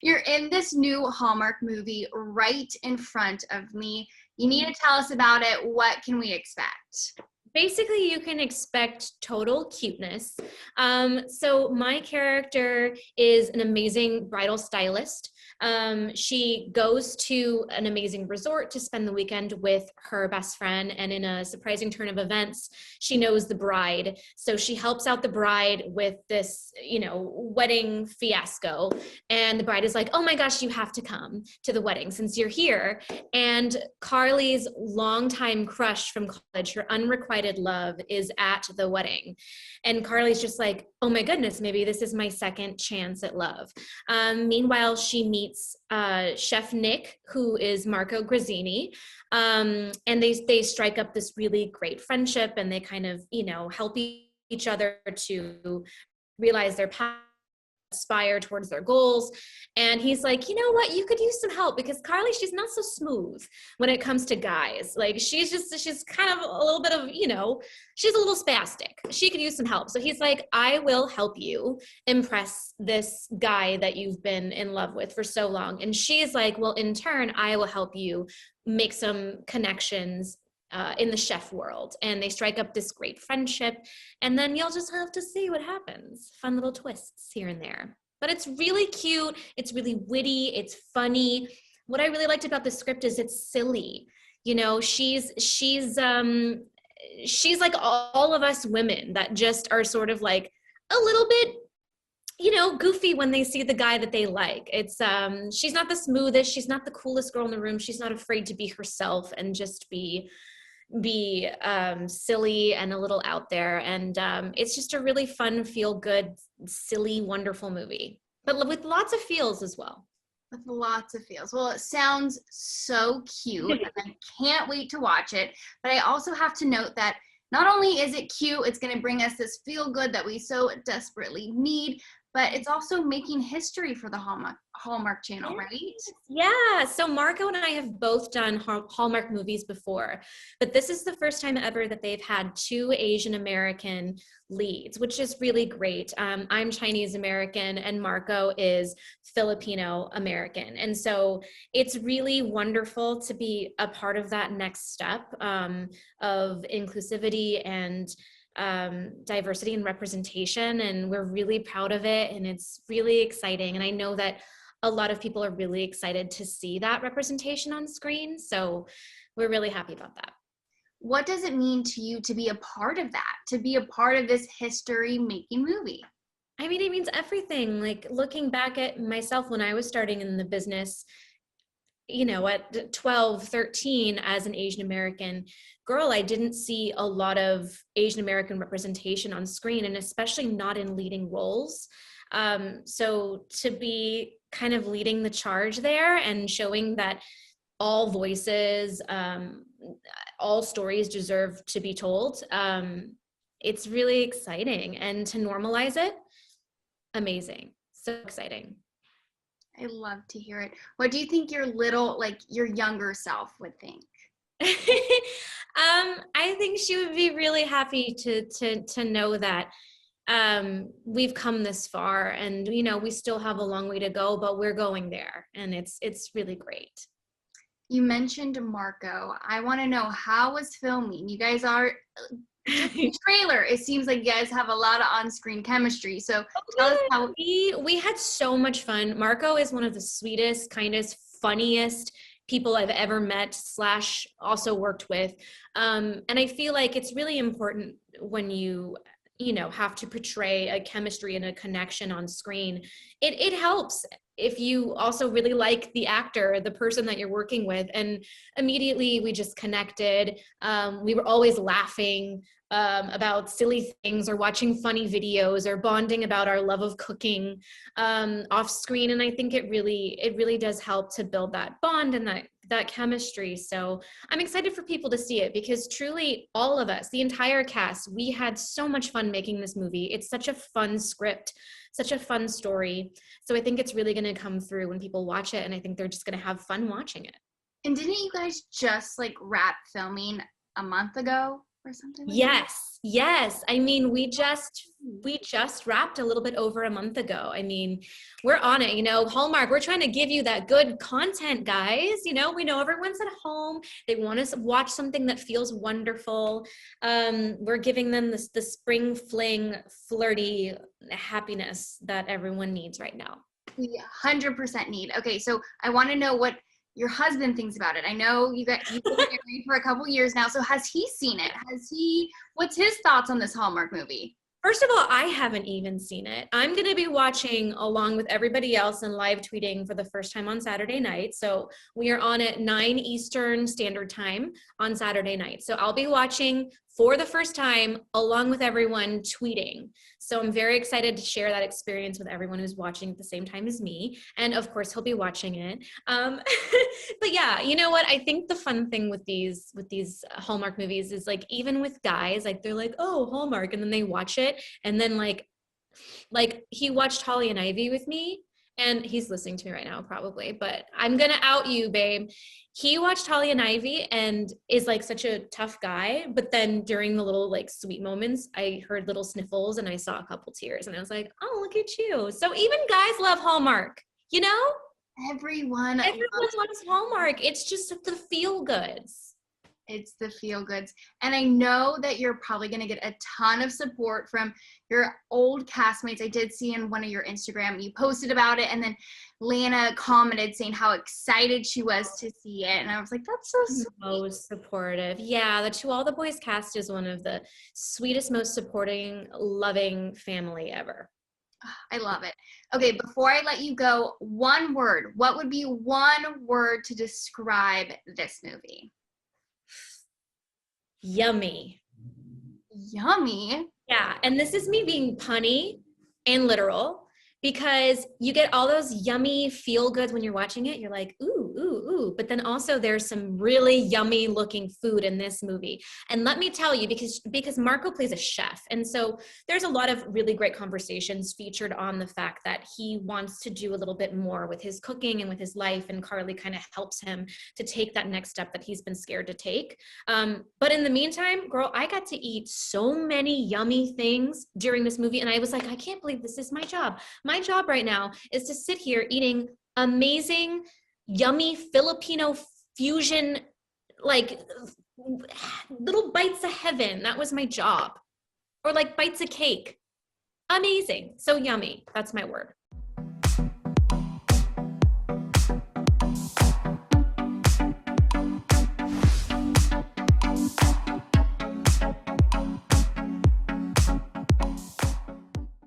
You're in this new Hallmark movie right in front of me. You need to tell us about it. What can we expect? Basically, you can expect total cuteness. So my character is an amazing bridal stylist. She goes to an amazing resort to spend the weekend with her best friend, and in a surprising turn of events, she knows the bride. So she helps out the bride with this, wedding fiasco. And the bride is like, "Oh my gosh, you have to come to the wedding since you're here." And Carly's longtime crush from college, her unrequited love, is at the wedding. And Carly's just like, "Oh my goodness, maybe this is my second chance at love." Meanwhile, she meets Chef Nick, who is Marco Grazzini. And they strike up this really great friendship, and they kind of, help each other to realize their path, aspire towards their goals. And he's like, "You know what, you could use some help, because Carly, she's not so smooth when it comes to guys. Like, she's kind of a little bit of, she's a little spastic. She could use some help." So he's like, "I will help you impress this guy that you've been in love with for so long." And she's like, "Well, in turn, I will help you make some connections in the chef world." And they strike up this great friendship, and then you'll just have to see what happens. Fun little twists here and there, but it's really cute, it's really witty, it's funny. What I really liked about the script is it's silly. She's like all of us women that just are sort of like a little bit goofy when they see the guy that they like. It's she's not the smoothest, she's not the coolest girl in the room, she's not afraid to be herself and just be silly and a little out there. And it's just a really fun, feel good, silly, wonderful movie, but with lots of feels as well. With lots of feels. Well, it sounds so cute, and I can't wait to watch it. But I also have to note that not only is it cute, it's going to bring us this feel good that we so desperately need, but it's also making history for the Hallmark Channel, right? Yeah. So Marco and I have both done Hallmark movies before, but this is the first time ever that they've had two Asian American leads, which is really great. I'm Chinese American and Marco is Filipino American. And so it's really wonderful to be a part of that next step of inclusivity and diversity and representation. And we're really proud of it. And it's really exciting. And I know that a lot of people are really excited to see that representation on screen. So we're really happy about that. What does it mean to you to be a part of that, to be a part of this history-making movie? I mean, it means everything. Like, looking back at myself when I was starting in the business, at 12, 13, as an Asian American girl, I didn't see a lot of Asian American representation on screen, and especially not in leading roles. So to be kind of leading the charge there and showing that all voices, all stories deserve to be told, it's really exciting. And to normalize it, amazing. So exciting. I love to hear it. What do you think your younger self would think? I think she would be really happy to know that we've come this far, and we still have a long way to go, but we're going there, and it's really great. You mentioned Marco. I want to know, how was filming? You guys are just the trailer. It seems like you guys have a lot of on-screen chemistry. So tell us how. We had so much fun. Marco is one of the sweetest, kindest, funniest people I've ever met / also worked with. And I feel like it's really important when you have to portray a chemistry and a connection on screen. It helps if you also really like the actor, the person that you're working with. And immediately we just connected. We were always laughing about silly things, or watching funny videos, or bonding about our love of cooking off screen. And I think it really does help to build that bond and that chemistry. So I'm excited for people to see it, because truly all of us, the entire cast, we had so much fun making this movie. It's such a fun script, such a fun story. So I think it's really going to come through when people watch it, and I think they're just going to have fun watching it. And didn't you guys just wrap filming a month ago or something like that? Yes. I mean, we just wrapped a little bit over a month ago. I mean, we're on it, Hallmark, we're trying to give you that good content, guys. We know everyone's at home. They want to watch something that feels wonderful. We're giving them the spring fling, flirty happiness that everyone needs right now. We 100% need. Okay, so I want to know what your husband thinks about it. I know you've been married for a couple years now, so has he seen it? What's his thoughts on this Hallmark movie? First of all, I haven't even seen it. I'm going to be watching along with everybody else and live tweeting for the first time on Saturday night. So we are on at 9 Eastern Standard Time on Saturday night. So I'll be watching for the first time along with everyone tweeting. So I'm very excited to share that experience with everyone who's watching at the same time as me. And of course, he'll be watching it. But yeah, you know what? I think the fun thing with these Hallmark movies is like, even with guys, like they're like, oh, Hallmark. And then they watch it. And then like he watched Holly and Ivy with me, and he's listening to me right now probably, but I'm going to out you, babe. He watched Holly and Ivy and is like such a tough guy. But then during the little like sweet moments, I heard little sniffles and I saw a couple tears and I was like, oh, look at you. So even guys love Hallmark, Everyone loves Hallmark. It's just the feel goods. It's the feel goods. And I know that you're probably going to get a ton of support from your old castmates. I did see in one of your Instagram, you posted about it. And then Lana commented saying how excited she was to see it. And I was like, that's so sweet. Most supportive. Yeah, the To All the Boys cast is one of the sweetest, most supporting, loving family ever. I love it. Okay, before I let you go, one word. What would be one word to describe this movie? Yummy. Yummy? Yeah, and this is me being punny and literal, because you get all those yummy feel goods when you're watching it. You're like, ooh, ooh, ooh. But then also there's some really yummy looking food in this movie. And let me tell you, because Marco plays a chef. And so there's a lot of really great conversations featured on the fact that he wants to do a little bit more with his cooking and with his life. And Carly kind of helps him to take that next step that he's been scared to take. But in the meantime, girl, I got to eat so many yummy things during this movie. And I was like, I can't believe this is my job. My job right now is to sit here eating amazing, yummy Filipino fusion, like little bites of heaven. That was my job. Or like bites of cake. Amazing. So yummy. That's my word.